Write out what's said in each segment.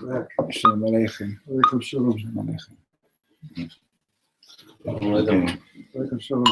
Shalom Aleichem. Shalom Aleichem. Welcome, Shalom.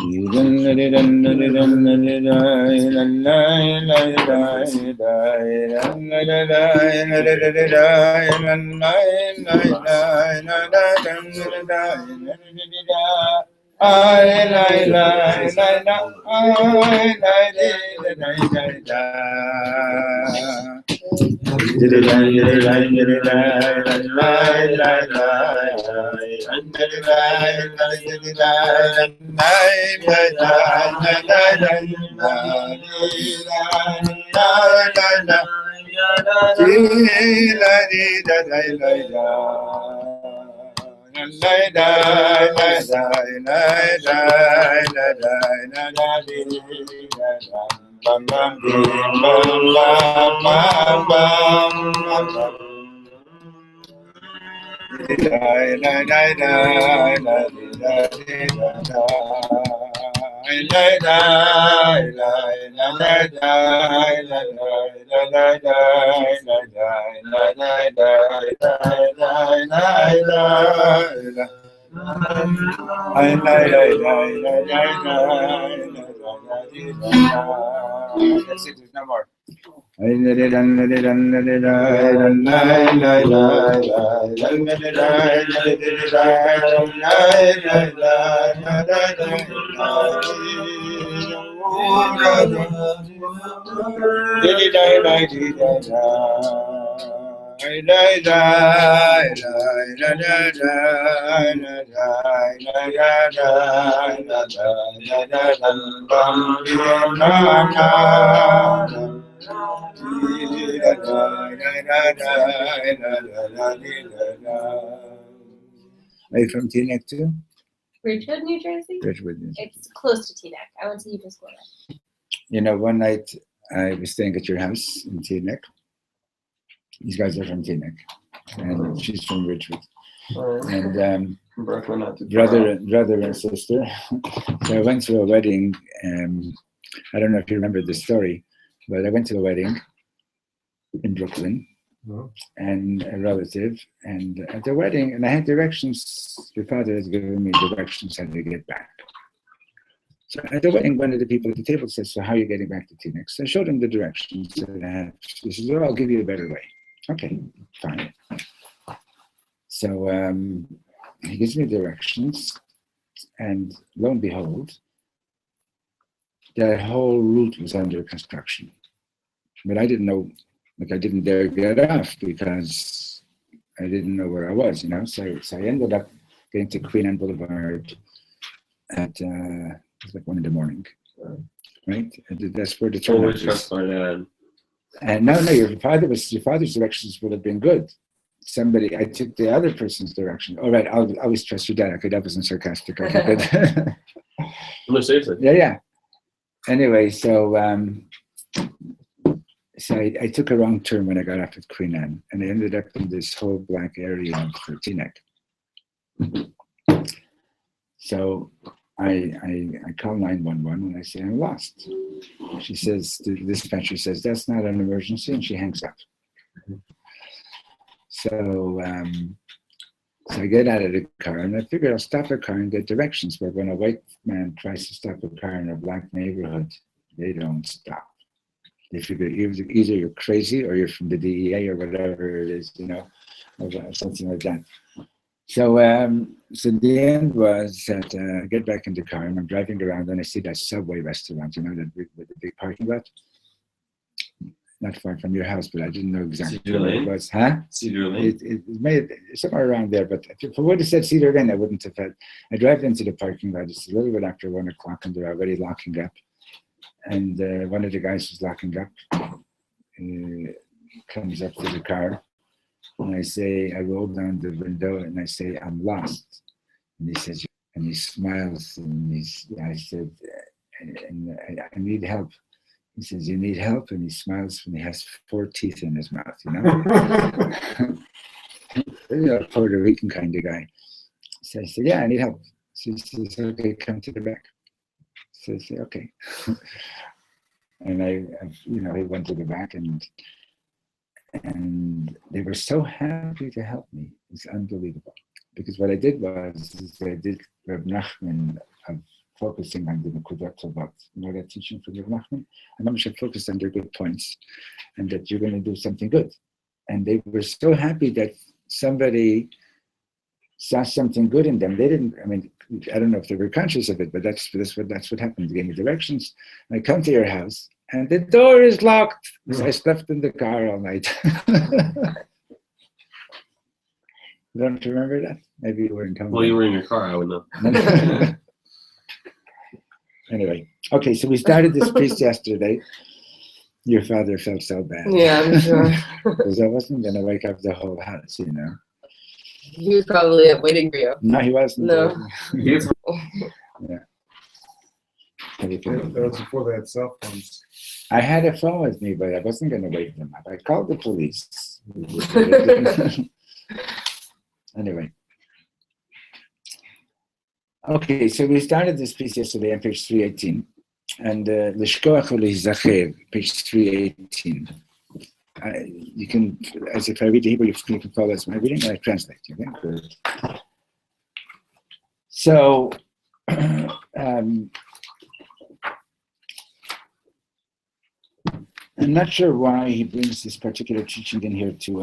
That's it, there's no more. Are you from Teaneck too? Ridgewood, New Jersey? Ridgewood, New Jersey. It's close to Teaneck. I went to Utah school there. You know, one night I was staying at your house in Teaneck. These guys are from Teaneck, and she's from Ridgewood. And brother and sister. So I went to a wedding. I don't know if you remember the story, but I went to a wedding in Brooklyn, and a relative. And at the wedding, and I had directions. Your father has given me directions how to get back. So at the wedding, one of the people at the table says, "So how are you getting back to Teaneck?" So I showed him the directions that I have. He says, "Well, I'll give you a better way." Okay, fine. So he gives me directions, and lo and behold, that whole route was under construction. But I didn't know, I didn't dare get off because I didn't know where I was, So I ended up getting to Queen Anne Boulevard at it was like 1 a.m, right? And that's where the turnout was. And no, your father's directions would have been good. I took the other person's direction. All right, I'll always trust your dad. Okay, that wasn't sarcastic. Okay, good. No, seriously. Yeah. Anyway, so I took a wrong turn when I got off at Queen Anne, and I ended up in this whole black area of Teaneck. So I call 911 and I say, "I'm lost." She says, the dispatcher says, "That's not an emergency," and she hangs up. So I get out of the car and I figured I'll stop the car and get directions. But when a white man tries to stop a car in a black neighborhood, they don't stop. They figure either you're crazy or you're from the DEA or whatever it is, or something like that. So the end was that I get back in the car and I'm driving around and I see that Subway restaurant, with the big parking lot. Not far from your house, but I didn't know exactly where it was. Huh? Cedar Lane? It made somewhere around there, but if it would have said Cedar Lane, I wouldn't have had. I drive into the parking lot. It's a little bit after 1 o'clock and they're already locking up. And one of the guys who's locking up comes up to the car. And I roll down the window and I say, "I'm lost." And he says, and he smiles and I said, I need help. He says, "You need help?" And he smiles and he has 4 teeth in his mouth, A Puerto Rican kind of guy. So I said, "Yeah, I need help." So he says, "Okay, come to the back." So I said, "Okay." And he went to the back And they were so happy to help me. It's unbelievable. Because what I did was I did Reb Nachman of focusing on the Nekudat about, that teaching from Reb Nachman. And I'm sure focused on their good points and that you're going to do something good. And they were so happy that somebody saw something good in them. They didn't, I don't know if they were conscious of it, but that's what happened. They gave me directions. And I come to your house and the door is locked. So I slept in the car all night. Don't you remember that? Maybe you weren't coming. Well, you were in your car, I would know. Anyway, okay, so we started this piece yesterday. Your father felt so bad. Yeah, I'm sure. Because I wasn't going to wake up the whole house, He was probably up waiting for you. No, he wasn't. No. Yeah. That was before they had cell phones. I had a phone with me, but I wasn't going to wake them up. I called the police. Anyway. Okay, so we started this piece yesterday on page 318. And L'shkoach u'leizacher, page 318. You can, as if I read the Hebrew, you can follow as my reading, and I translate. Okay, good. So, I'm not sure why he brings this particular teaching in here to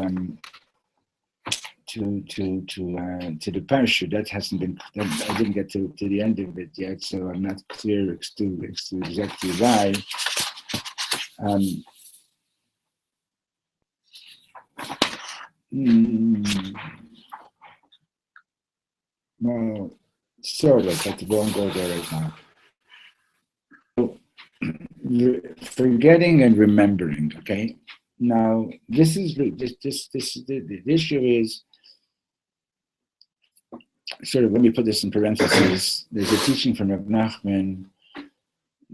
the Parshat. That hasn't been. I didn't get to the end of it yet, so I'm not clear as to exactly why. Well, sort of, but we won't go there right now. Forgetting and remembering. Okay. Now, the issue is sort of, let me put this in parentheses. There's a teaching from Reb Nachman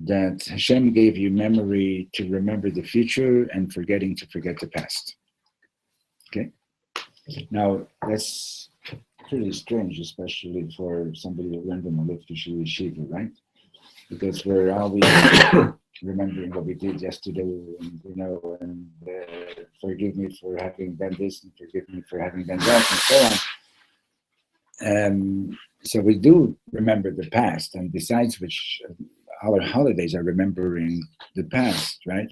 that Hashem gave you memory to remember the future and forgetting to forget the past. Okay? Now, that's pretty strange, especially for somebody who learned in a yeshiva, right? Because we're always remembering what we did yesterday, and forgive me for having done this, and forgive me for having done that, and so on. So we do remember the past, and besides which, our holidays are remembering the past, right?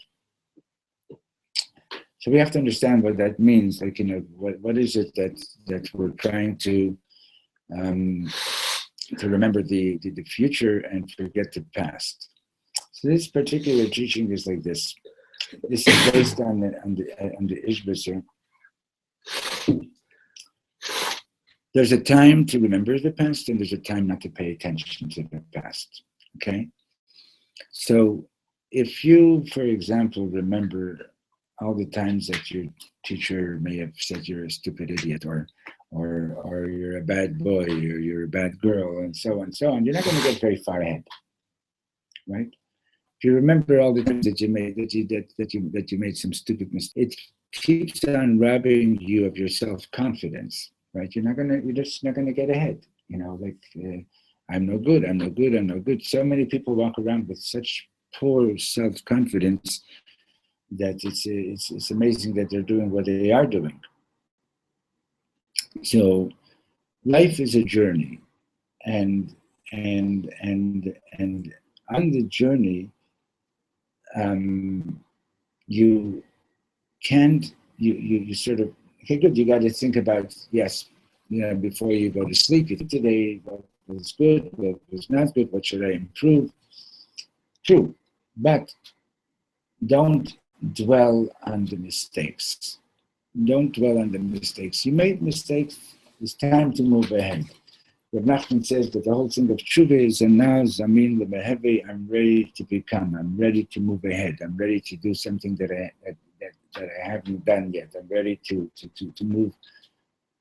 So we have to understand what that means. Like, what is it that we're trying to remember the future and forget the past. So this particular teaching is like this. This is based on the Ishbisser. There's a time to remember the past, and there's a time not to pay attention to the past. Okay? So if you, for example, remember all the times that your teacher may have said you're a stupid idiot, or you're a bad boy, or you're a bad girl, and so on, you're not going to get very far ahead, right? If you remember all the times that you made that you made some stupid mistake, it keeps on robbing you of your self-confidence, right? You're just not gonna get ahead. I'm no good, I'm no good, I'm no good. So many people walk around with such poor self-confidence that it's amazing that they're doing what they are doing. So life is a journey, and on the journey, you sort of, okay, good, you got to think about, yes, before you go to sleep, you think today, what was good, what was not good, what should I improve? True, but don't dwell on the mistakes. Don't dwell on the mistakes. You made mistakes, it's time to move ahead. Reb Nachman says that the whole thing of tshuva is, and now zamin lemehevi, I'm ready to become, I'm ready to move ahead, I'm ready to do something that I haven't done yet. I'm ready to move,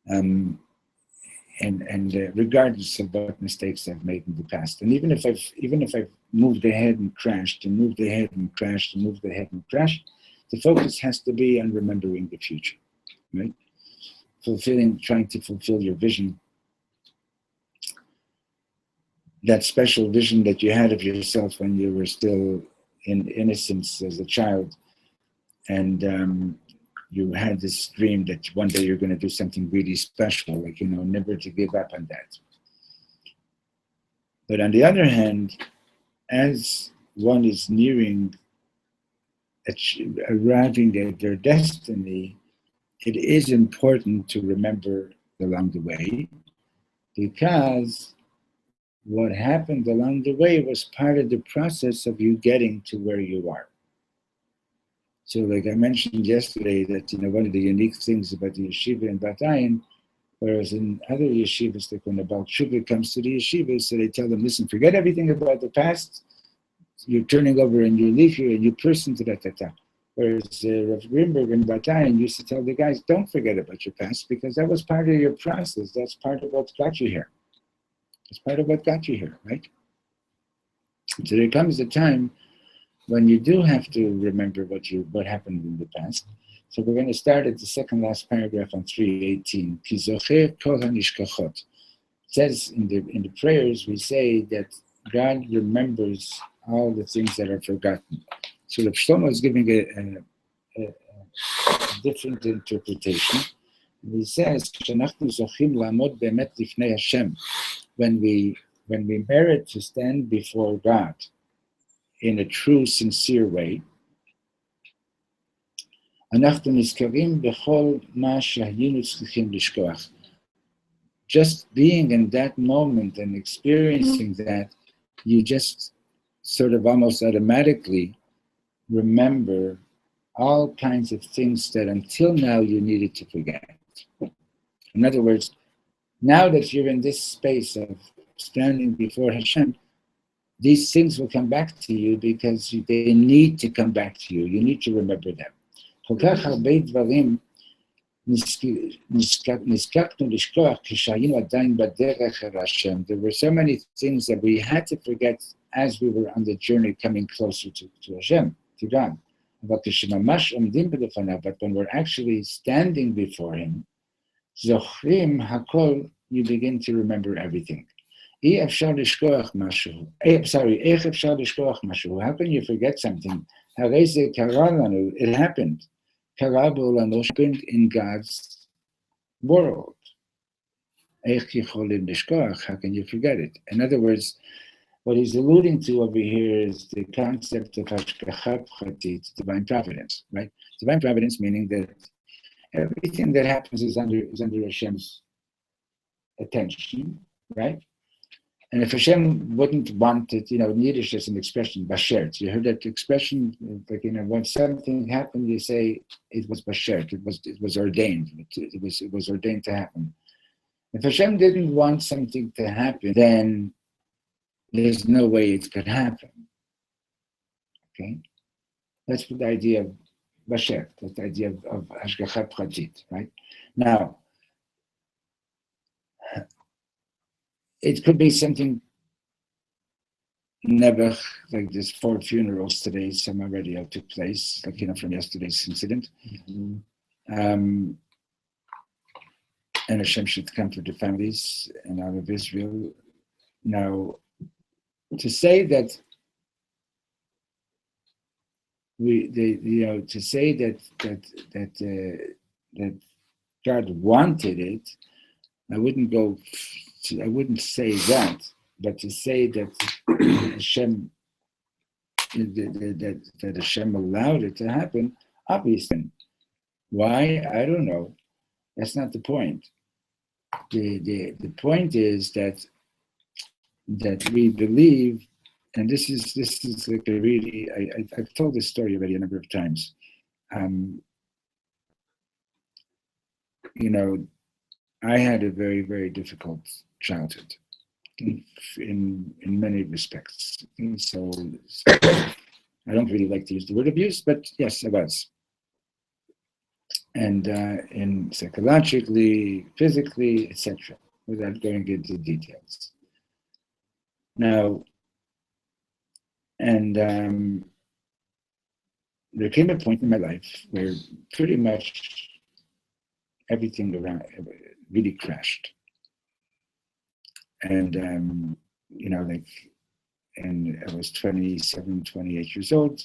and regardless of what mistakes I've made in the past, and even if I've moved ahead and crashed, and moved ahead and crashed, and moved ahead and crashed, the focus has to be on remembering the future, right? Trying to fulfill your vision. That special vision that you had of yourself when you were still in innocence as a child, and you had this dream that one day you're going to do something really special, like, never to give up on that. But on the other hand, as one is nearing arriving at their destiny, it is important to remember along the way, because what happened along the way was part of the process of you getting to where you are. So like I mentioned yesterday that, one of the unique things about the yeshiva in Bat Ayin, whereas in other yeshivas, like when the Baal Tshuva comes to the yeshiva, so they tell them, listen, forget everything about the past, you're turning over a new leaf, you're a new person to that. Whereas Rav Greenberg in Bat Ayin used to tell the guys, don't forget about your past, because that was part of your process, that's part of what got you here. It's part of what got you here, right? So there comes a time when you do have to remember what happened in the past. So we're going to start at the second last paragraph on 318. Ki zocher kol hanishkachot. It says in the prayers, we say that God remembers all the things that are forgotten. So Reb Shlomo is giving a different interpretation. He says, "Shenachnu zochim lamod be'emet lifnei Hashem." When we merit to stand before God in a true, sincere way, just being in that moment and experiencing that, you just sort of almost automatically remember all kinds of things that until now you needed to forget. In other words, now that you're in this space of standing before Hashem, these things will come back to you because they need to come back to you. You need to remember them. There were so many things that we had to forget as we were on the journey coming closer to Hashem, to God. But when we're actually standing before Him, Zochrim hakol, you begin to remember everything. How can you forget something? It happened. Happened in God's world. How can you forget it? In other words, what he's alluding to over here is the concept of hashgacha pratit, divine providence, right? Divine providence meaning that everything that happens is under Hashem's attention, right? And if Hashem wouldn't want it, in Yiddish there's an expression, bashert. You heard that expression, like, when something happened, you say it was bashert, it was ordained, it was ordained to happen. If Hashem didn't want something to happen, then there's no way it could happen. Okay? That's the idea of Basher, that's the idea of Hashgacha Pratit, right? Now, it could be something never, like there's 4 funerals today, some already took place, like, from yesterday's incident. Mm-hmm. And Hashem should comfort the families and all of Israel. Now, to say that that God wanted it, I wouldn't say that, but to say that Hashem that Hashem allowed it to happen, obviously. Why? I don't know. That's not the point. The point is that we believe, and this is like a really, I've told this story already a number of times. I had a very, very difficult childhood in many respects. So I don't really like to use the word abuse, but yes, I was. And in psychologically, physically, etc., without going into details. Now, and there came a point in my life where pretty much everything around really crashed. And, and I was 27, 28 years old.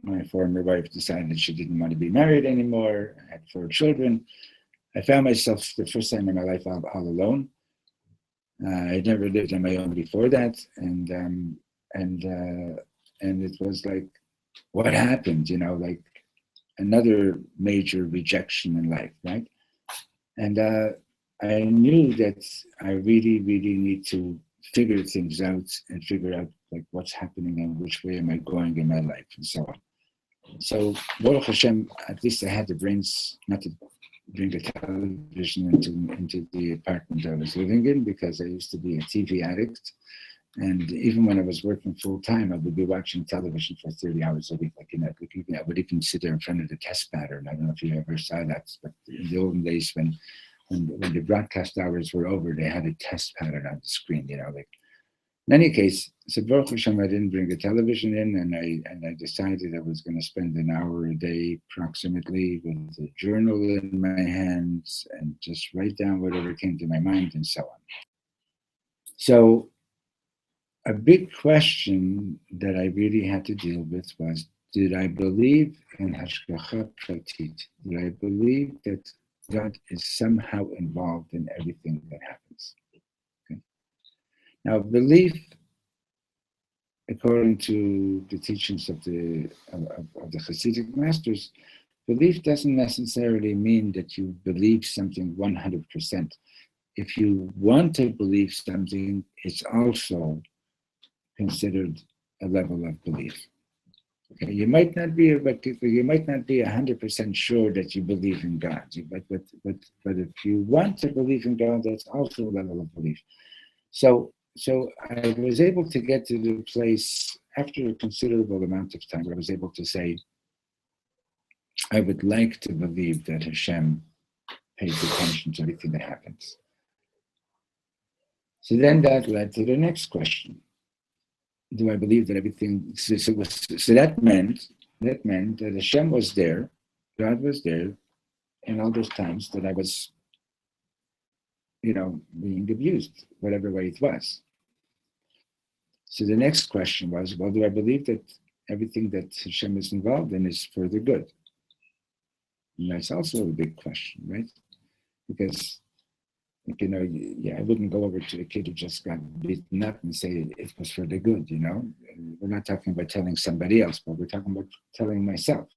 My former wife decided she didn't want to be married anymore. I had 4 children. I found myself the first time in my life all alone. I'd never lived on my own before that, and it was like, what happened? Like another major rejection in life, right? And I knew that I really, really need to figure things out and figure out like what's happening and which way am I going in my life and so on. So Baruch Hashem, at least I had the brains not to bring the television into the apartment I was living in, because I used to be a TV addict. And even when I was working full time, I would be watching television for 30 hours a week. Like, I would even sit there in front of the test pattern. I don't know if you ever saw that, but in the olden days when the broadcast hours were over, they had a test pattern on the screen, like. In any case, so Baruch Hashem, I didn't bring the television in, and I decided I was going to spend an hour a day approximately with a journal in my hands and just write down whatever came to my mind and so on. So a big question that I really had to deal with was, did I believe in Hashgacha Pratit? Did I believe that God is somehow involved in everything that happens? Okay. Now, belief, according to the teachings of the Hasidic masters, belief doesn't necessarily mean that you believe something 100%. If you want to believe something, it's also considered a level of belief. Okay, you might not be 100% sure that you believe in God, but if you want to believe in God, that's also a level of belief. So I was able to get to the place after a considerable amount of time where I was able to say, I would like to believe that Hashem pays attention to everything that happens. So then that led to the next question. Do I believe that everything, so that meant that Hashem was there, God was there in all those times that I was, being abused, whatever way it was. So the next question was, well, do I believe that everything that Hashem is involved in is for the good? And that's also a big question, right? Because, I wouldn't go over to a kid who just got beaten up and say it was for the good, We're not talking about telling somebody else, but we're talking about telling myself.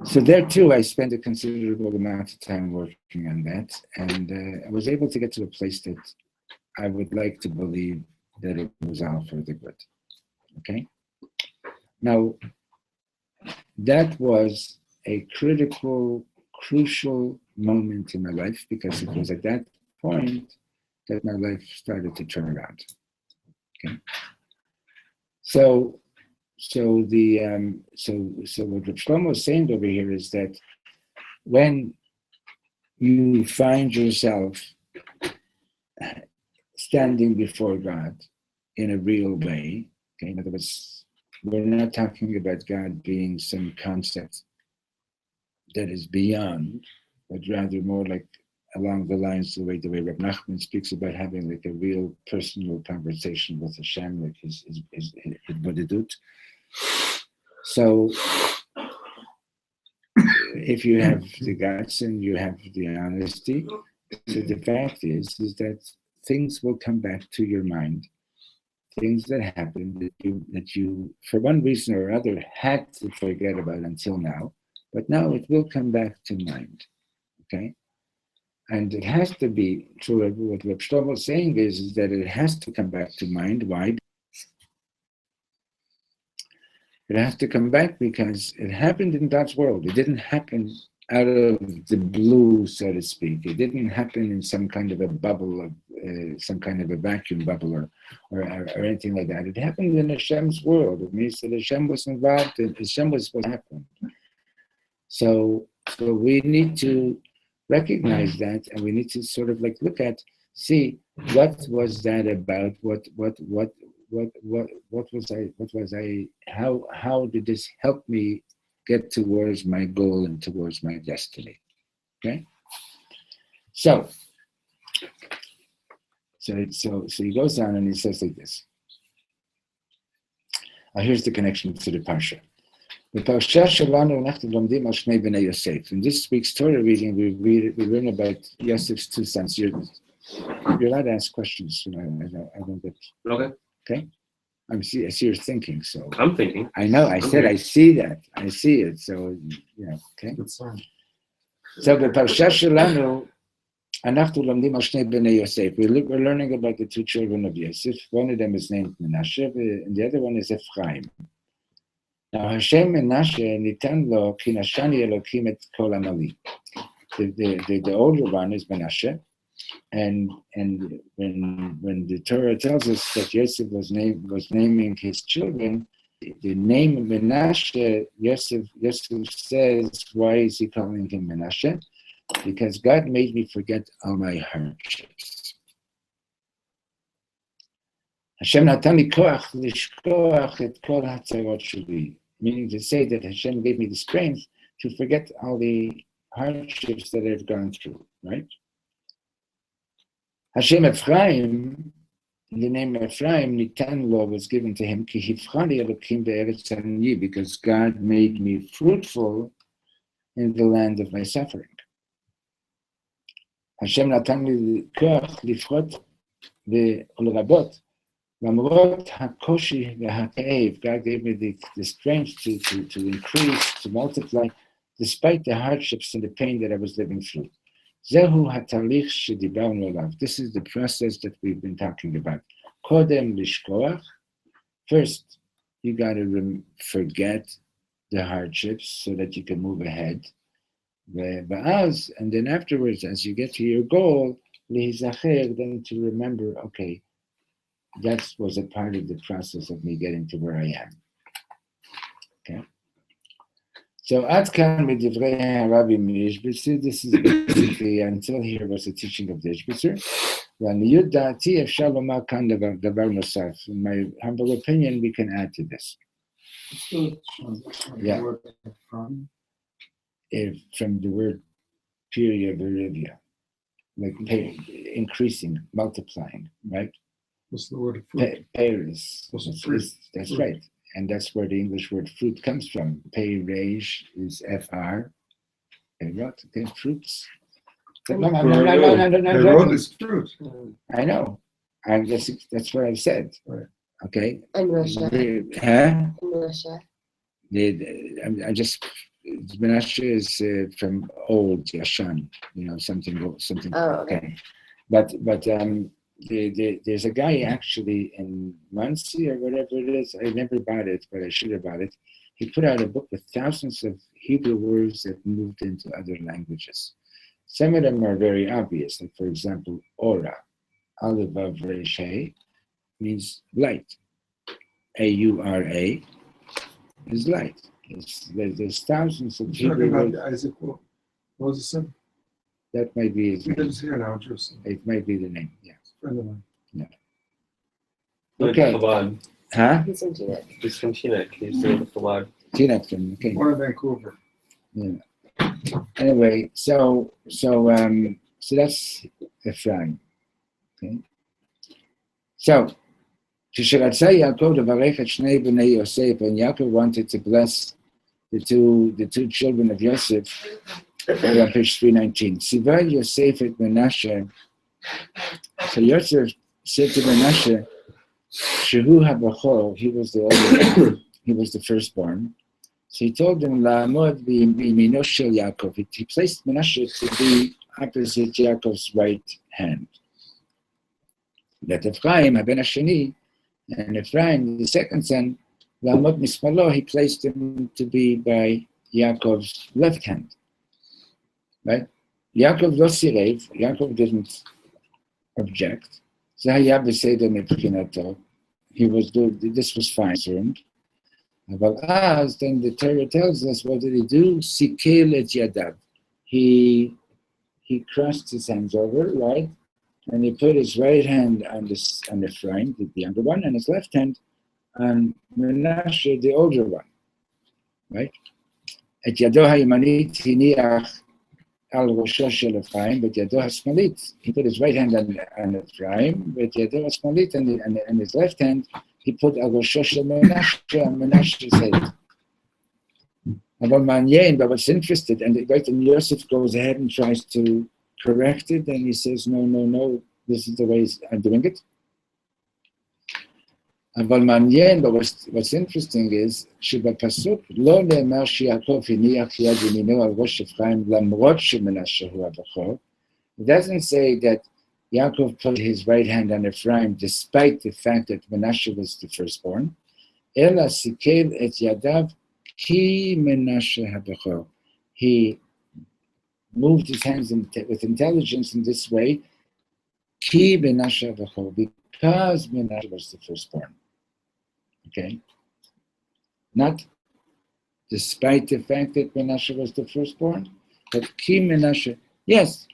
So there too, I spent a considerable amount of time working on that, and I was able to get to a place that I would like to believe that it was all for the good. Okay? Now, that was a crucial moment in my life, because it was at that point that my life started to turn around. Okay? So what Reb Shlomo is saying over here is that when you find yourself standing before God in a real way, okay, in other words, we're not talking about God being some concept that is beyond, but rather more like along the lines the way Reb Nachman speaks about having like a real personal conversation with Hashem, like his Bodhidut. So if you have the guts and you have the honesty, so the fact is that things will come back to your mind, things that happened that you for one reason or other had to forget about until now, but now it will come back to mind. Okay? And it has to be true. What Reb Shlomo is saying is that it has to come back to mind. Why? It has to come back because it happened in God's world. It didn't happen out of the blue, so to speak. It didn't happen in some kind of a bubble, some kind of a vacuum bubble or anything like that. It happened in Hashem's world. It means that Hashem was involved and Hashem was supposed to happen. So we need to recognize that, and we need to sort of like look at, see, what was that about? What was I? How did this help me get towards my goal and towards my destiny? Okay. So he goes on and he says like this. Here's the connection to the Parsha. The Parsha Shalanu Nachtu Lomdim Al Shnei Bnei Yosef. In this week's Torah reading, we learn about Yosef's two sons. You're allowed to ask questions. I don't get. Okay. I see you're thinking. So I'm thinking. I know. I said I see that. I see it. So yeah. Okay. So the Parsha Shalanu Anachtu Lomdim Al Shnei Bnei Yosef. We're learning about the two children of Yosef. One of them is named Menashe, and the other one is Ephraim. Now Hashem Menashe Nitan Lo Ki Nashani Elokim Et Kol Amali. The older one is Menashe, and when the Torah tells us that Yosef was naming his children, the name Menashe, Yosef says, why is he calling him Menashe? Because God made me forget all my hardships. Hashem natani koach lishkoach et kol hatzarot sheli. Meaning to say that Hashem gave me the strength to forget all the hardships that I've gone through, right? Hashem Ephraim, the name Ephraim, Nitan Lo, was given to him, Ki hifchani Elokim be'eretz ani, because God made me fruitful in the land of my suffering. Hashem natan li koach lifrot ve'olrabot. Lamrot hakoshi v'hakaev. God gave me the strength to increase, to multiply, despite the hardships and the pain that I was living through. Zehu hatalich shedibarnu alav. This is the process that we've been talking about. Kodem lishkoach. First, you got to forget the hardships so that you can move ahead. Ve'az, and then afterwards, as you get to your goal, lihizacher, then to remember, okay, that was a part of the process of me getting to where I am. Okay. So Adkan Midivrei Rabbi Mishbitzer, this is basically until here was the teaching of the Ishbitzer. In my humble opinion, we can add to this. Yeah. From the word period verivia, like increasing, multiplying, right? What's the word fruit? Paris. That's right. And that's where the English word fruit comes from. Peirej is FR. Peirot, okay, fruits. No. Peirot is fruit. I know. That's what I've said. Right. In Okay. Russia. Huh? In Russia. I just Menashe is from old Yashan, something. Oh, okay. But there's a guy actually in Muncie or whatever it is. I never bought it, but I should have bought it. He put out a book with thousands of Hebrew words that moved into other languages. Some of them are very obvious, like for example, Ora, Aleph Vav Resh Hey, means light. A-U-R-A is light. There's thousands of Hebrew words. Isaac, what was his son? That might be his He name. lives here now in Jerusalem. It might be the name, yeah. Friend of mine. Okay. Chabad. Huh? He's in Teaneck. He's from Teaneck. He's doing the Chabad. Tinapton, okay. One in Vancouver. Yeah. Anyway, so that's Ephraim. Okay. So, Kisharatza Yaakov Devarech Et Shnei Bnei Yosef, and Yaakov wanted to bless the two children of Yosef. On page 319. Siva Yosef et Menashe. So Yosef said to Menashe, Shehu HaBachor, he was the older, he was the firstborn. So he told him, La'amod b'yamino shel Yaakov. He placed Menashe to be opposite Yaakov's right hand. That Ephraim, Haben Hashani, and Ephraim, the second son, La'amod mismalo, he placed him to be by Yaakov's left hand. Right? Yaakov lo sirev. Yaakov didn't object. This was fine for him. But then the Torah tells us, what did he do? Sikel et yadav. He crossed his hands over, right? And he put his right hand on Ephraim, the younger one, and his left hand on Menashe, the older one. Right? Et yado hayamanit hiniach al rosho shel Ephraim, but yado hasmalit. He put his right hand on Ephraim, but yado hasmalit, and his left hand he put Al Roshosha Menashe on Menashe's head. But what's interesting, and Yosef goes ahead and tries to correct it, and he says, no, this is the way I'm doing it. But what's interesting is, שבפסוק לא נאמר שיעקב הניח יד ימינו על ראש אפרים למרות שמנשה הוא הבכור. It doesn't say that Yaakov put his right hand on Ephraim despite the fact that Menashe was the firstborn. אלא סיכל את ידיו כי מנשה הבכור. He moved his hands with intelligence in this way, כי מנשה הבכור, because Menashe was the firstborn. Okay? Not despite the fact that Menashe was the firstborn, but ki Menashe, yes,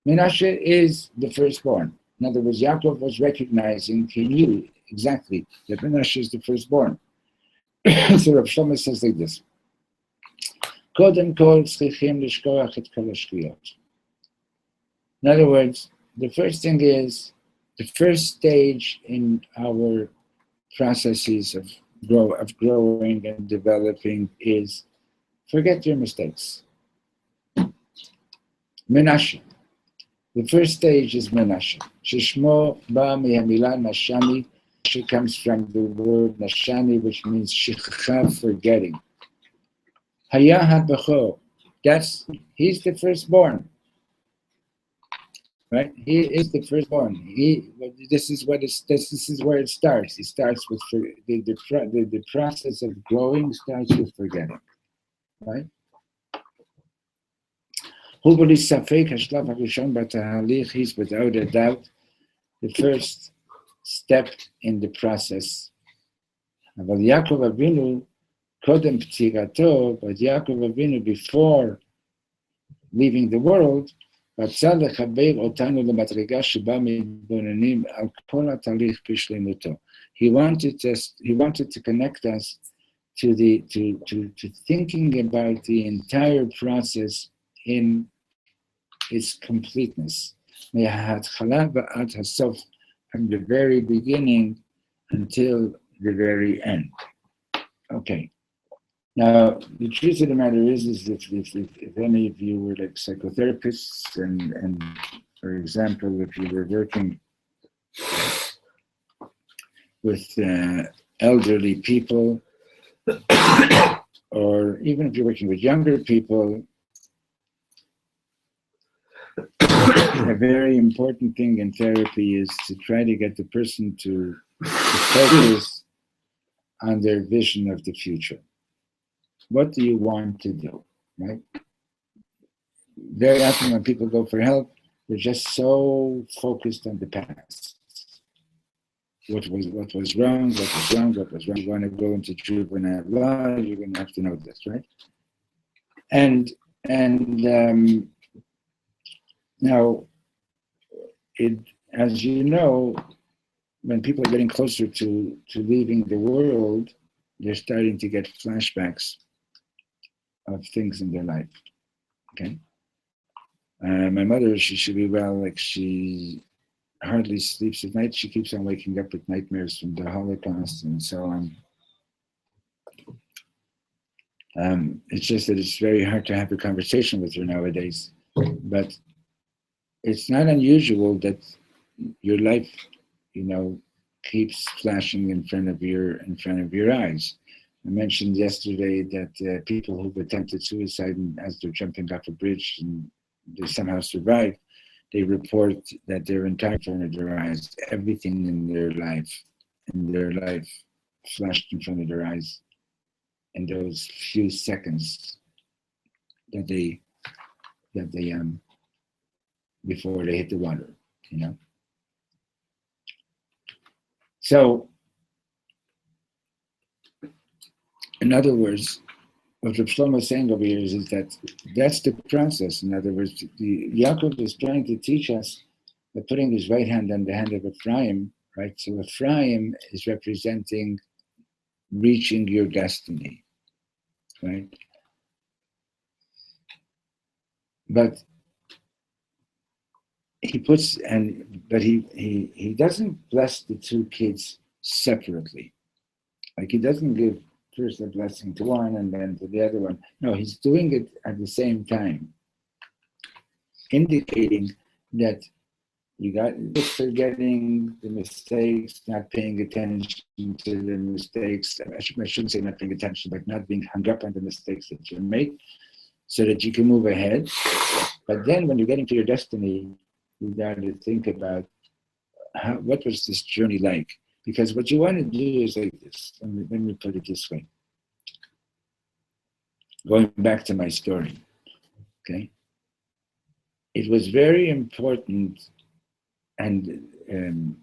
Menashe is the firstborn. In other words, Yaakov was recognizing, he knew exactly that Menashe is the firstborn. So Reb Shlomo says like this, Kodem kol tzrichim lishkoach et kol hashkiyot. In other words, the first thing is, the first stage in our processes of growing and developing is forget your mistakes. Menashe. The first stage is Menashe. Shishmo ba mihamilah nashani, which comes from the word nashani, which means shichcha, forgetting. Haya habachor. He's the firstborn. Right? He is the firstborn. This is where it starts. It starts with the process of growing starts with forgetting. Right? He's without a doubt the first step in the process. But Yaakov Avinu, before leaving the world, he wanted to connect us to thinking about the entire process in its completeness. From the very beginning until the very end. Okay. Now, the truth of the matter is if any of you were like psychotherapists and for example, if you were working with elderly people, or even if you're working with younger people, a very important thing in therapy is to try to get the person to focus on their vision of the future. What do you want to do, right? Very often when people go for help, they're just so focused on the past. What was wrong? You want to go into juvenile law, you're going to have to know this, right? And now, as you know, when people are getting closer to leaving the world, they're starting to get flashbacks of things in their life. Okay. My mother, she should be well. Like she hardly sleeps at night. She keeps on waking up with nightmares from the Holocaust and so on. It's just that it's very hard to have a conversation with her nowadays. But it's not unusual that your life, keeps flashing in front of your eyes. I mentioned yesterday that people who've attempted suicide and as they're jumping off a bridge and they somehow survive, they report that their entire front of their eyes, everything in their life flashed in front of their eyes in those few seconds that they before they hit the water, So, in other words, what Reb Shlomo is saying over here is that that's the process. In other words, Yaakov is trying to teach us by putting his right hand on the hand of Ephraim, right? So Ephraim is representing reaching your destiny, right? But he doesn't bless the two kids separately. Like he doesn't give first a blessing to one and then to the other one. No, he's doing it at the same time, indicating that you got just forgetting the mistakes, not paying attention to the mistakes. I shouldn't say not paying attention, but not being hung up on the mistakes that you make, so that you can move ahead. But then when you're getting to your destiny, you got to think about what was this journey like? Because what you want to do is like this. Let me put it this way. Going back to my story, okay? It was very important, and on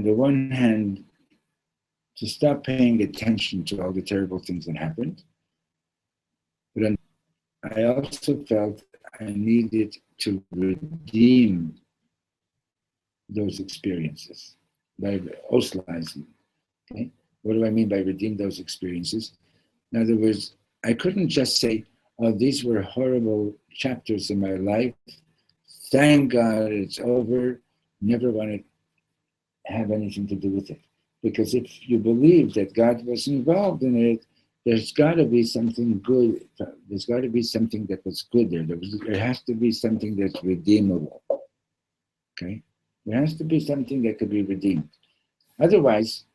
the one hand, to stop paying attention to all the terrible things that happened. But I also felt I needed to redeem those experiences by ostilizing. Okay? What do I mean by redeem those experiences? In other words, I couldn't just say, oh, these were horrible chapters in my life. Thank God it's over. Never want to have anything to do with it. Because if you believe that God was involved in it, there's got to be something good. There's got to be something that was good there. There has to be something that's redeemable. Okay? There has to be something that could be redeemed. Otherwise,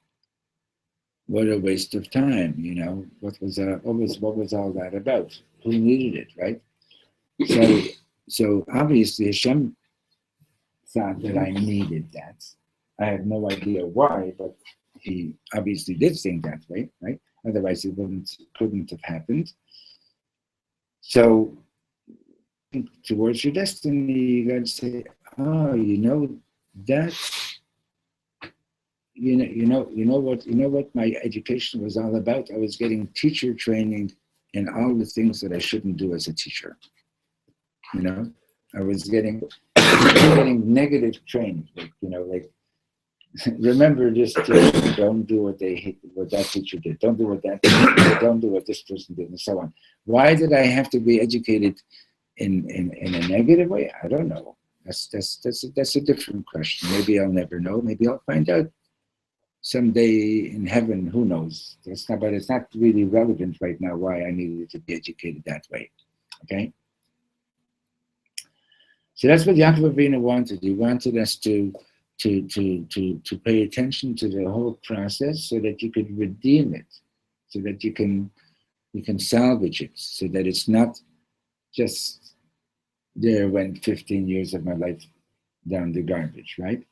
what a waste of time, you know. What was all that about? Who needed it, right? So obviously Hashem thought that I needed that. I have no idea why, but he obviously did think that way, right? Otherwise it couldn't have happened. So towards your destiny, you got to say, oh, you know that. You know what my education was all about. I was getting teacher training in all the things that I shouldn't do as a teacher. You know, I was getting negative training. Like remember this teacher, don't do what that teacher did. Don't do what that teacher did. Don't do what this person did, and so on. Why did I have to be educated in a negative way? I don't know. That's a different question. Maybe I'll never know. Maybe I'll find out someday in heaven. Who knows? But it's not really relevant right now why I needed to be educated that way. Okay. So that's what Yaakov Avinu wanted. He wanted us to pay attention to the whole process so that you could redeem it, so that you can salvage it, so that it's not just there went 15 years of my life down the garbage, right?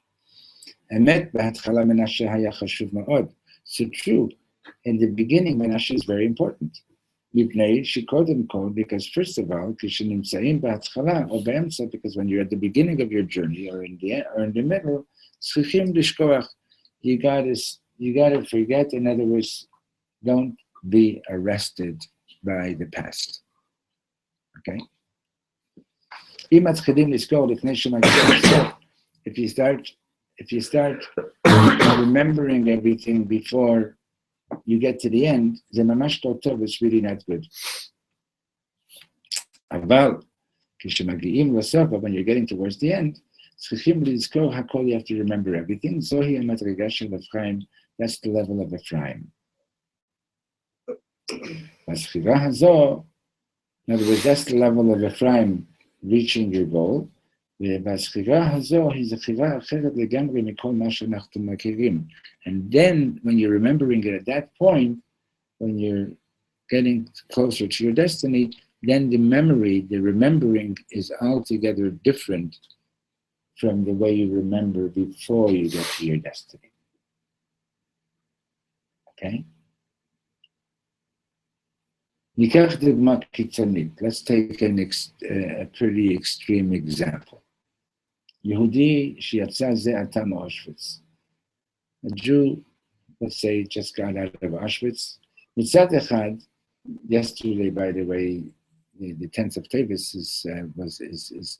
So true, in the beginning, Menashe is very important. Because first of all, because when you're at the beginning of your journey or in the middle, you gotta forget. In other words, don't be arrested by the past. Okay? If you start remembering everything before you get to the end, the mamash tov is really not good. But when you're getting towards the end, you have to remember everything. That's the level of Ephraim. In other words, that's the level of Ephraim reaching your goal. And then when you're remembering it at that point, when you're getting closer to your destiny, then the remembering is altogether different from the way you remember before you get to your destiny. Okay? Let's take a pretty extreme example. Yehudi shiatza ze ata Auschwitz. A Jew, let's say, just got out of Auschwitz. Mitzad echad, yesterday, by the way, the 10th of Tevis is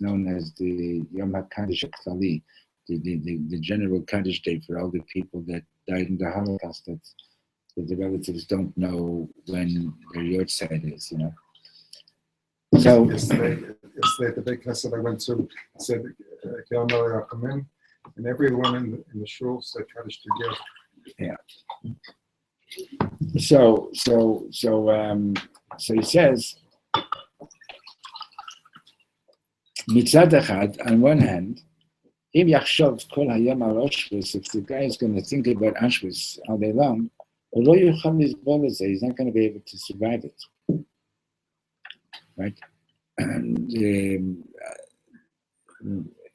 known as the Yom HaKadosh HaKlali, the general Kaddish day for all the people that died in the Holocaust that the relatives don't know when their yortzeit is, you know. So yesterday at the big class that I went to, said and everyone in the shul said Kaddish together. So he says, Mitzad echad, on one hand, if yachshov kol hayom al Auschwitz, if the guy is going to think about Auschwitz all day long, although he's not going to be able to survive it, right? And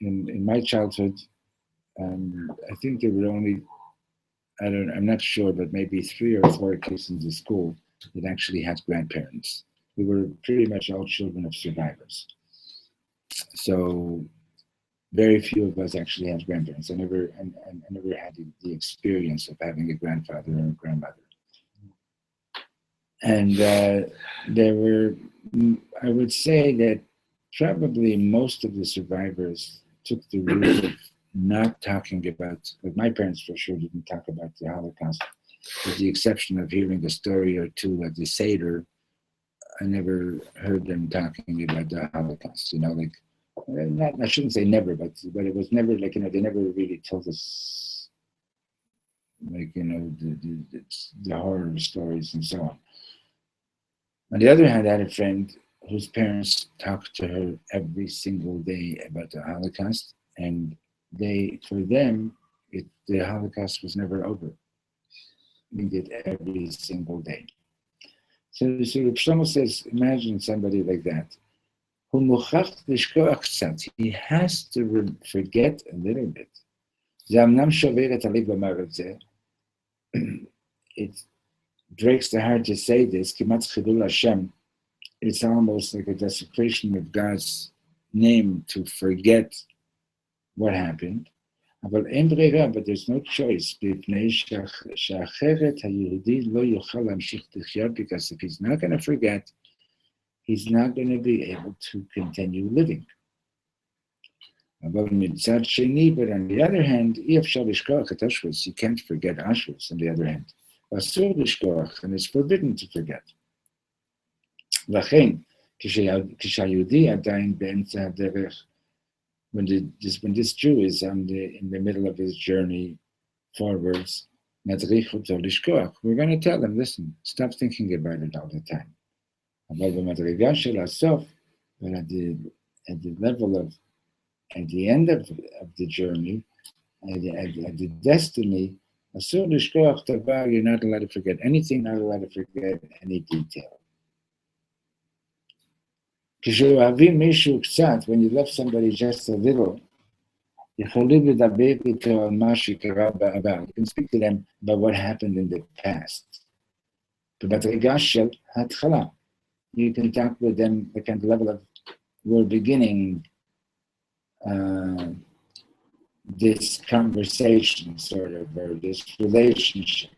in my childhood, I think there were only, I'm not sure, but maybe 3 or 4 kids in the school that actually had grandparents. We were pretty much all children of survivors. So very few of us actually had grandparents. I never had the experience of having a grandfather or a grandmother. And there were, I would say that probably most of the survivors took the route of not talking about, but my parents for sure didn't talk about the Holocaust, with the exception of hearing a story or two at the Seder. I never heard them talking about the Holocaust, like, not, I shouldn't say never, but it was never like, they never really told us, like, the horror stories and so on. On the other hand, I had a friend whose parents talked to her every single day about the Holocaust, and for them, the Holocaust was never over. We did every single day. So Reb Shlomo says, imagine somebody like that, he has to forget a little bit. It breaks the heart to say this. It's almost like a desecration of God's name to forget what happened. But there's no choice, because if he's not going to forget, he's not going to be able to continue living. But on the other hand, you can't forget Auschwitz, on the other hand. And it's forbidden to forget. When this Jew is in the middle of his journey forwards, we're going to tell them, listen, stop thinking about it all the time. But at the level of, at the end of the journey, at the destiny, you're not allowed to forget anything, not allowed to forget any detail. When you love somebody just a little, you can speak to them about what happened in the past. You can talk with them the kind of level of, we're beginning this conversation, sort of, or this relationship.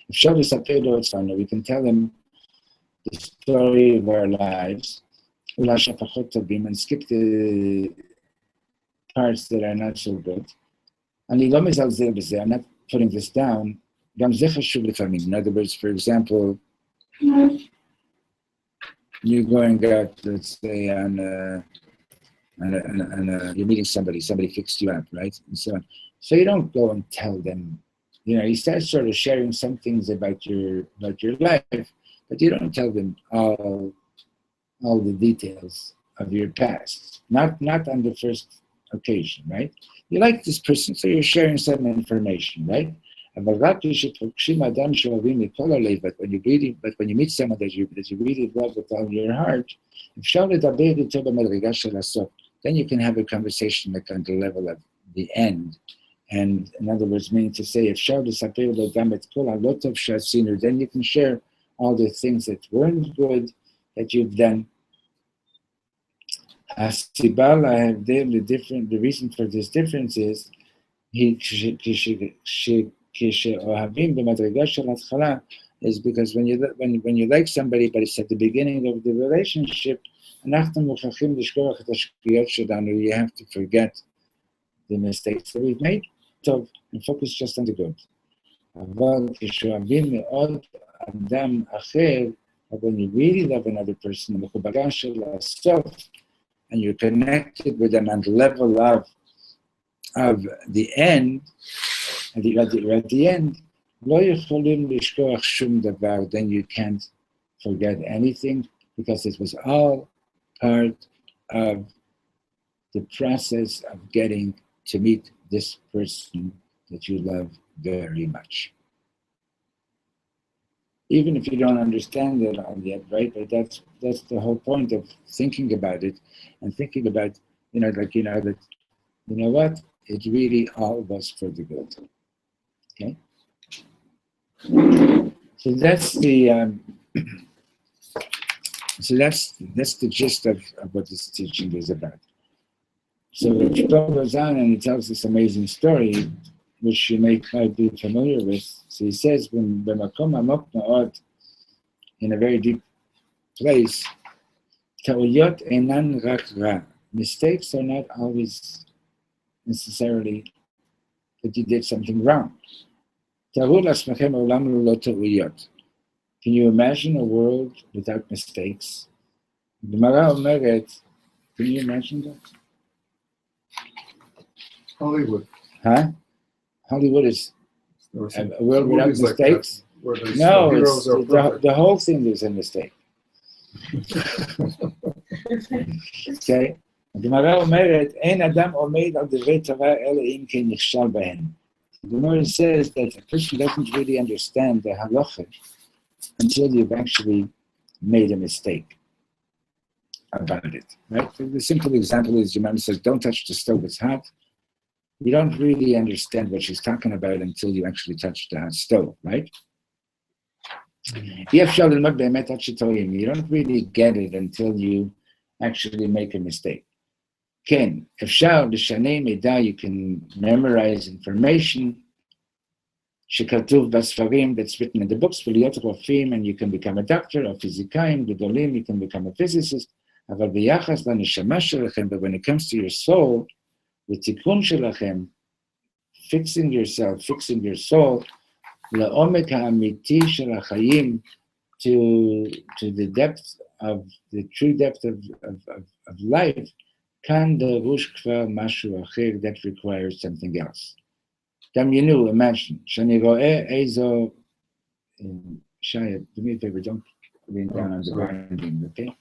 We can tell them the story of our lives, and skip the parts that are not so good. I'm not putting this down. In other words, for example, you're going out, let's say, you're meeting somebody fixed you up, right? And so on. So you don't go and tell them, you start sort of sharing some things about your life, but you don't tell them all the details of your past. Not on the first occasion, right? You like this person, so you're sharing some information, right? But when you meet someone that you really love with all your heart, then you can have a conversation like on the level of the end. And in other words, meaning to say, then you can share all the things that weren't good that you've done. The reason for this difference is because when you like somebody, but it's at the beginning of the relationship, you have to forget the mistakes that we've made and focus just on the good. But when you really love another person, and you're connected with them on the level of of the end, at the end, לא יכולים לשכוח שום דבר, then you can't forget anything, because it was all part of the process of getting to meet this person that you love very much. Even if you don't understand it all yet, right? But that's the whole point of thinking about it, and thinking about, that, what? It really all was for the good. Okay? So that's the that's the gist of what this teaching is about. So Reb Shlomo goes on and he tells this amazing story, which you may be familiar with. So he says, when b'makom amok ma'od, in a very deep place, ta'uyot enan rak ra. Mistakes are not always necessarily that you did something wrong. Ta'u l'asmachem olam lo ta'uyot. Can you imagine a world without mistakes? Gemara omeret, can you imagine that? Hollywood. Huh? Hollywood is a world without mistakes? Like that, no, it's the whole thing is a mistake. Okay? הגמרא אומרת, אין אדם עומד על דברי תורה אלא אם כן נכשל בהם. The Gemara says that a person doesn't really understand the halacha until you've actually made a mistake about it, right? So the simple example is, your mom says, don't touch the stove, it's hot. You don't really understand what she's talking about until you actually touch the hot stove, right? You don't really get it until you actually make a mistake. Ken, you can memorize information that's written in the books, and you can become a doctor, or physikaim, you can become a physicist. But when it comes to your soul, the tikkun shelachem, fixing your soul, la'omek ha'amiti shel ha'chayim, to the depth of the true depth of life, kan darush kvar mashu acher, that requires something else. Imagine, shani ro'eh eizo, Shaya, do me a favor, don't lean down on the binding, okay?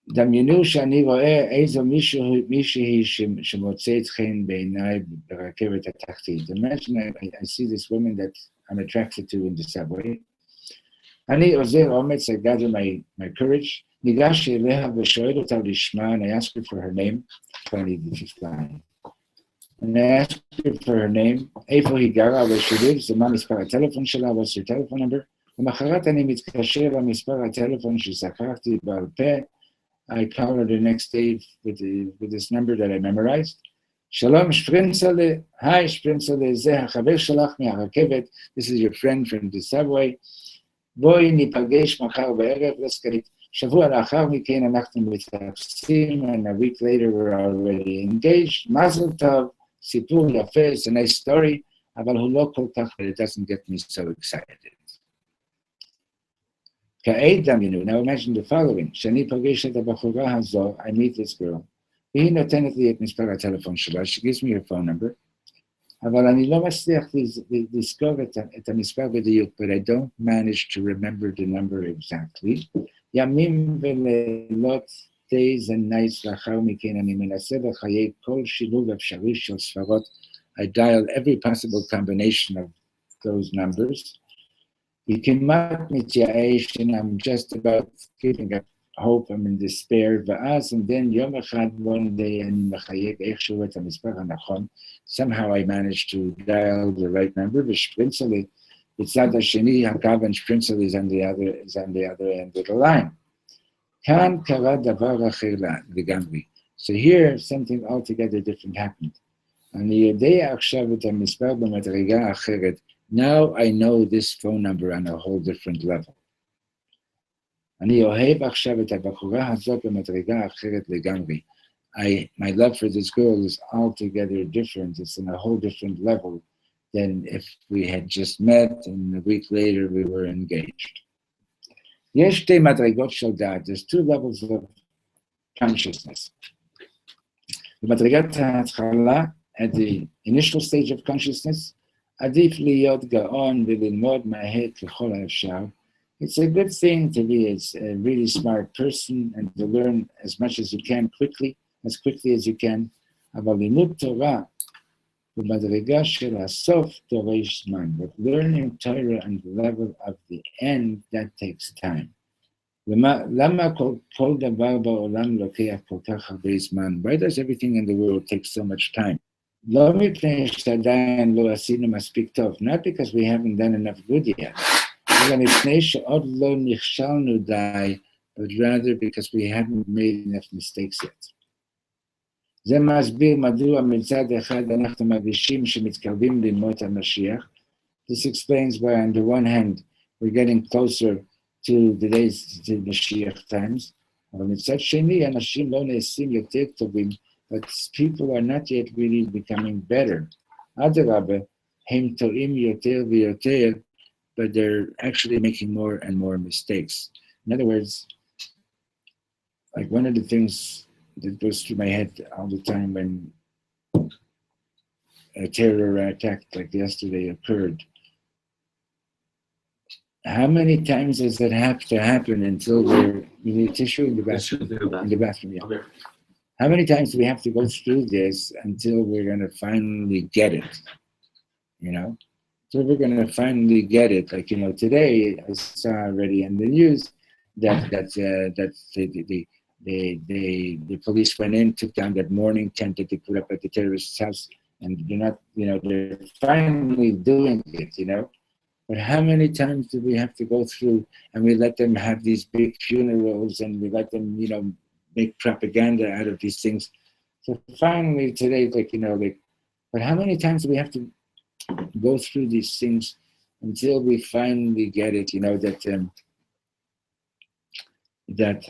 דמיינו שאני רואה איזו מישהי שמוצאת חן בעיניי ברכבת התחתית. Imagine I see this woman that I'm attracted to in the subway. אני עוזר אומץ, I gather my courage. ניגש אליה ושואל אותה לשמה, and I ask her for her name. Funny, this is fine. And I ask her for her name. איפה היא גרה, where she lives, מה מספר הטלפון שלה, what's her telephone number. למחרת אני מתקשר למספר הטלפון שזכרתי בעל פה. I call her the next day with this number that I memorized. Shalom, Shprinzale. Hi, Shprinzale. Zeh hachaver shalach mi'harakebet. This is your friend from the subway. Boi nipagesh machar ba'erev. Let's get it. Shavua la'achar mikein anachnu mitachsim, and a week later we're already engaged. Mazel tov. Sipur yafeh. It's a nice story. Aval hu lo kol kach, but it doesn't get me so excited. Now imagine the following. I meet this girl. She gives me her phone number. But I don't manage to remember the number exactly. Days and nights I dial every possible combination of those numbers. I'm just about giving up hope, I'm in despair. And then one day, somehow I managed to dial the right number. Shprinzale is on the other end of the line. So here, something altogether different happened. Now I know this phone number on a whole different level. My love for this girl is altogether different. It's on a whole different level than if we had just met and a week later we were engaged. There's two levels of consciousness. The מדרגת ההתחלה at the initial stage of consciousness, adif liyot gaon v'lilmod ma'ahet k'chol ha'efshar. It's a good thing to be a really smart person and to learn as much as you can quickly as you can. אבל לימוד תורה ובדרגה של הסוף דורש זמן. But learning Torah on the level of the end, that takes time. למה כל דבר בעולם לוקח כל כך הרבה זמן? Why does everything in the world take so much time? לא מפני שעדיין לא עשינו מספיק טוב, not because we haven't done enough good yet, אלא מפני שעוד לא נכשלנו די, but rather because we haven't made enough mistakes yet. זה מסביר מדוע מצד אחד אנחנו מרגישים שמתקרבים לימות המשיח. This explains why on the one hand we're getting closer to the days to Mashiach times, אבל מצד שני אנשים לא נעשים יותר טובים, but people are not yet really becoming better. אדרבה, הם טועים יותר ויותר, but they're actually making more and more mistakes. In other words, like one of the things that goes through my head all the time when a terror attack like yesterday occurred. How many times does that have to happen until you need tissue in the bathroom? In the bathroom, yeah. Okay. How many times do we have to go through this until we're going to finally get it? You know? So we're going to finally get it. Like, you know, today I saw already in the news that the police went in, took down that morning tent that they put up at the terrorist's house, and they're finally doing it, you know. But how many times do we have to go through and we let them have these big funerals and we let them, you know, make propaganda out of these things? So finally today, but how many times do we have to go through these things until we finally get it, you know, that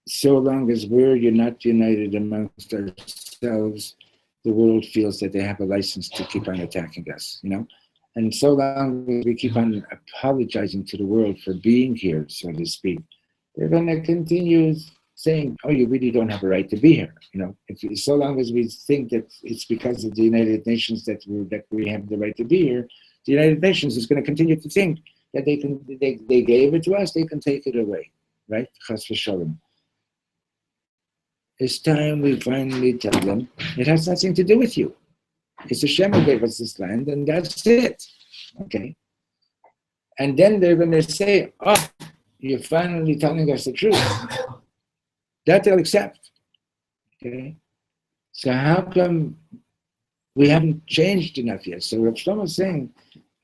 so long as we're not united amongst ourselves, the world feels that they have a license to keep on attacking us, you know? And so long as we keep on apologizing to the world for being here, so to speak, they're going to continue saying, oh, you really don't have a right to be here, you know? So long as we think that it's because of the United Nations that we have the right to be here, the United Nations is going to continue to think that they gave it to us, they can take it away, right? Chas v'sholom. It's time we finally tell them it has nothing to do with you. It's Hashem who gave us this land, and that's it. Okay? And then they're going to say, oh, you're finally telling us the truth. That they'll accept. Okay? So how come we haven't changed enough yet? So Reb Shlomo is saying,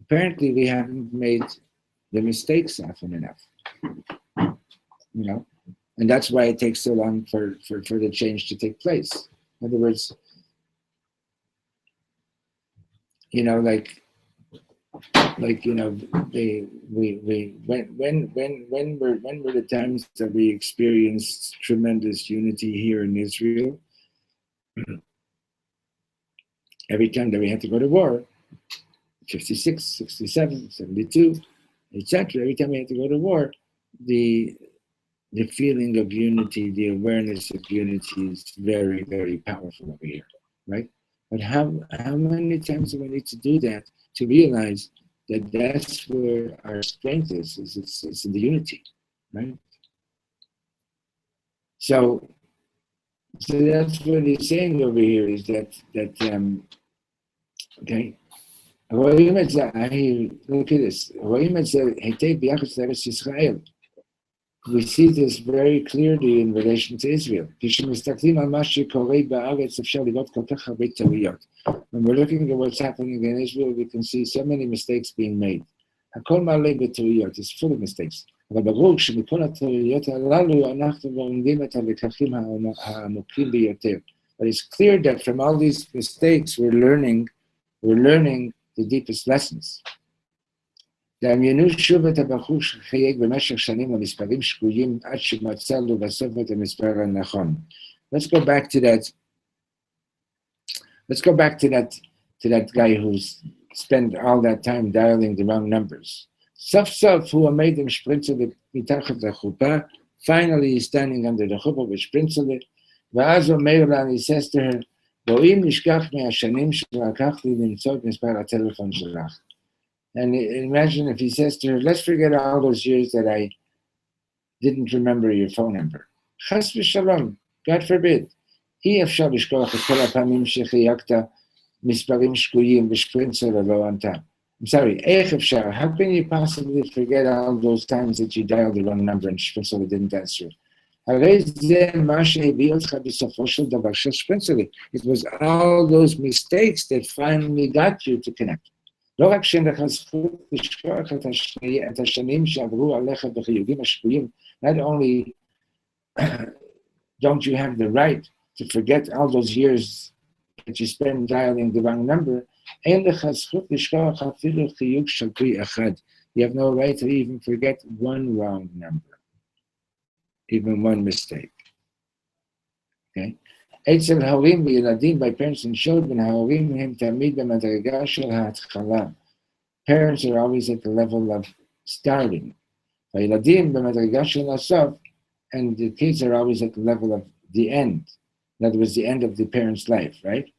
apparently we haven't made the mistakes often enough. You know? And that's why it takes so long for the change to take place. In other words, you know, when were the times that we experienced tremendous unity here in Israel? Every time that we had to go to war, 56, 67, 72, etc. Every time we had to go to war, the feeling of unity, the awareness of unity is very, very powerful over here, right? But how many times do we need to do that to realize that that's where our strength is it's in the unity, right? So that's what he's saying over here is that okay. Look at this. We see this very clearly in relation to Israel. When we're looking at what's happening in Israel, we can see so many mistakes being made. It's full of mistakes. But it's clear that from all these mistakes, we're learning the deepest lessons. דמיינו שוב את הבחור שחייג במשך שנים למספרים שגויים עד שמצאנו בסוף את המספר הנכון. Let's go back to that guy who's spent all that time dialing the wrong numbers. סוף סוף הוא עומד עם שפרינצלה מתחת לחופה, finally he's standing under the chuppah with שפרינצלה, ואז הוא אומר לה, he says to her, ואם נשכח מהשנים שלקח לי למצוא את מספר הטלפון שלך. And imagine if he says to her, let's forget all those years that I didn't remember your phone number. חס ושלום, God forbid. אי אפשר לשכוח את כל הפעמים שחייגת מספרים שגויים ושפרינצל לא ענתה. I'm sorry, איך אפשר? How can you possibly forget all those times that you dialed the wrong number and Shprintzler didn't answer? הרי זה מה שהביא אותך בסופו של דבר של שפרינצלי. It was all those mistakes that finally got you to connect. לא רק שאין לך זכות לשכוח את השנים שעברו עליך בחיובים השפויים, not only don't you have the right to forget all those years that you spent dialing the wrong number, אין לך זכות לשכוח אפילו חיוג של פרי אחד. You have no right to even forget one wrong number, even one mistake. Okay? אצל ההורים וילדים, by parents and children, ההורים הם תמיד במדרגה של ההתחלה. Parents are always at the level of starting. והילדים במדרגה של הסוף, and the kids are always at the level of the end. In other words, the end of the parent's life, right?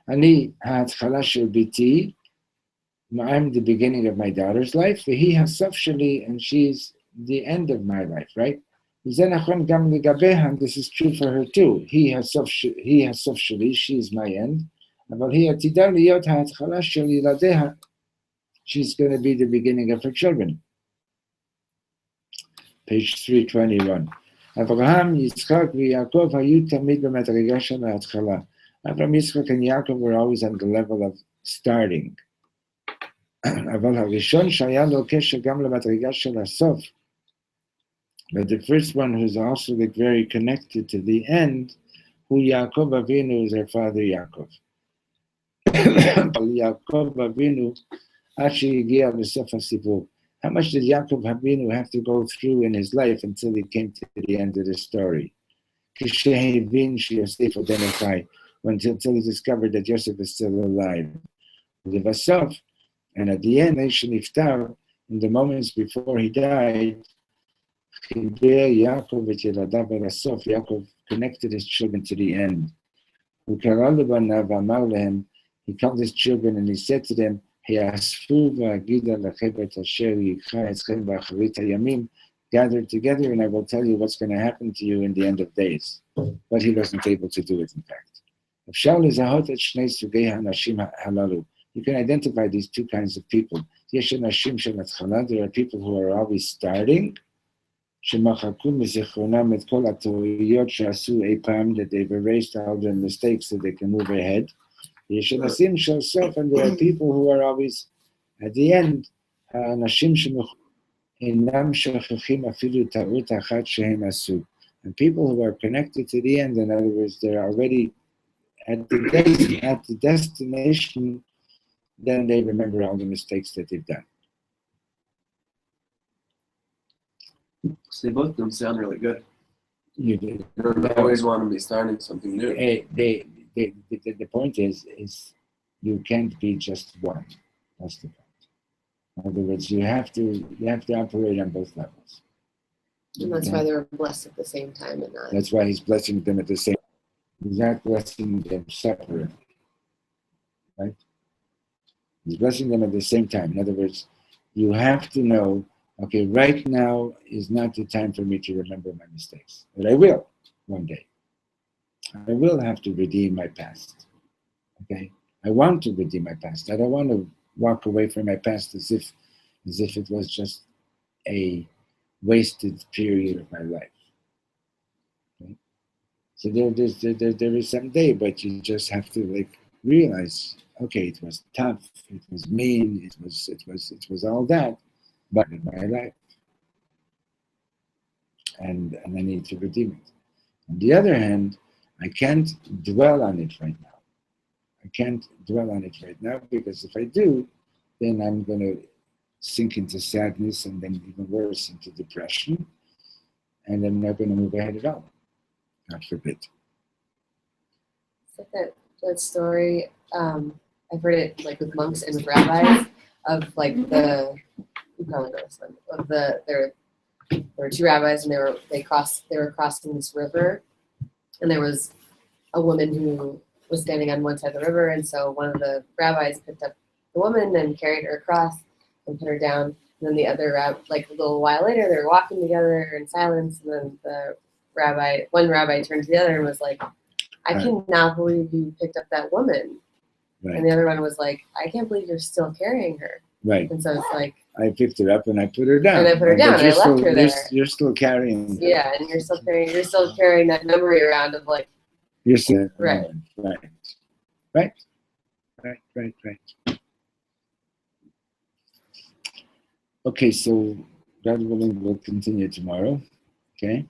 אני ההתחלה של ביתי, I'm the beginning of my daughter's life, והיא הסוף שלי, and she's the end of my life, right? וזה נכון גם לגביה, this is true for her too. היא הסוף שלי, she is my end, אבל היא עתידה להיות ההתחלה של ילדיה. She's going to be the beginning of her children. Page 321. אברהם, יצחק ויעקב היו תמיד במדרגה של ההתחלה. Abraham, Yitzchak, and Yaakov were always on the level of starting. אבל הראשון שהיה לו קשר גם למדרגה של הסוף, but the first one who's also like very connected to the end, who Yaakov Avinu is their father Yaakov. Yaakov Avinu actually gave בסוף הסיפור. How much did Yaakov Avinu have to go through in his life until he came to the end of the story? כשהבין שיוסף עודנו חי, until he discovered that Yosef is still alive. לבסוף, and at the end, שנפטר, in the moments before he died, חיבר יעקב את ילדיו אל הסוף. Yaakov connected his children to the end. הוא קרא לבניו ואמר להם, he called his children and he said to them, היאספו ואגידה לכם את אשר יקחה אתכם באחרית הימים, gather together and I will tell you what's going to happen to you in the end of days. But he wasn't able to do it, in fact. אפשר לזהות את שני סוגי האנשים הללו. You can identify these two kinds of people. יש אנשים של התחלה, there are people who are always starting, שמחקו מזיכרונם את כל הטעויות שעשו אי פעם, that they've erased all their mistakes so they can move ahead. יש אנשים של סוף, and there are people who are always at the end, האנשים אינם שוכחים אפילו טעות אחת שהם עשו. And people who are connected to the end, in other words, they're already at the destination, then they remember all the mistakes that they've done. So they both don't sound really good. You did. You always want to be starting something new. The point is you can't be just one. That's the point. In other words, you have to operate on both levels. And that's why they were blessed at the same time and not. That's why he's blessing them at the same time. He's not blessing them separately. Right? He's blessing them at the same time. In other words, you have to know, okay, right now is not the time for me to remember my mistakes. But I will one day. I will have to redeem my past. Okay? I want to redeem my past. I don't want to walk away from my past as if it was just a wasted period of my life. Okay? So there is some day, but you just have to realize, okay, it was tough, it was mean, it was all that, but in my life. And I need to redeem it. On the other hand, I can't dwell on it right now. I can't dwell on it right now because if I do, then I'm going to sink into sadness and then even worse into depression, and I'm not going to move ahead at all. God forbid. It's like that story, I've heard it with monks and with rabbis of you probably know this one, there were two rabbis and they were crossing this river, and there was a woman who was standing on one side of the river, and so one of the rabbis picked up the woman and carried her across and put her down. And then the other like a little while later, they were walking together in silence, and then one rabbi turned to the other and was like, "I cannot believe you picked up that woman." Right. And the other one was like, "I can't believe you're still carrying her." Right. And so it's like, I picked her up and I put her down. And I put her down, But and I you're left still- her there. You're still carrying. yeah, and you're still carrying that memory around of like, You're still Right. Right. Okay, so God willing, we'll continue tomorrow. Okay.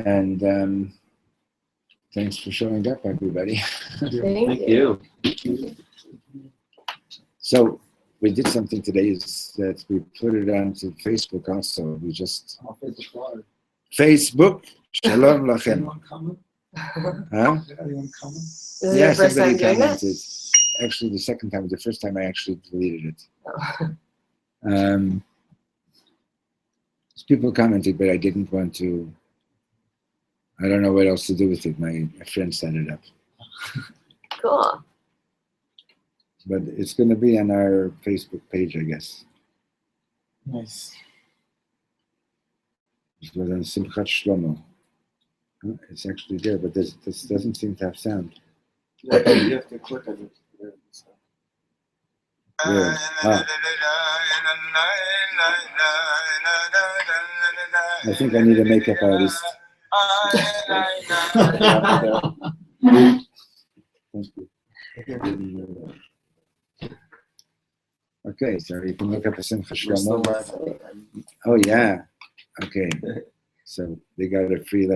And thanks for showing up, everybody. thank Thank you. you. So we did something today is that we put it onto Facebook also. We just Facebook. Shalom lachem. Anyone comment? Huh? Anyone comment? This is Yeah, your first time somebody doing that? commented. Actually, the second time. The first time I actually deleted it. Oh. People commented, but I didn't want to. I don't know what else to do with it. My friend set it up, Cool. but it's going to be on our Facebook page, I guess. Nice. It was on Simchat Shlomo. Huh? It's actually there, but this doesn't seem to have sound. You have to click on it. Weird. Ah. I think I need a makeup artist. Thank you. Okay, so you can look up a Simchat We're still Shlomo. live. Oh yeah. Okay. So they got a free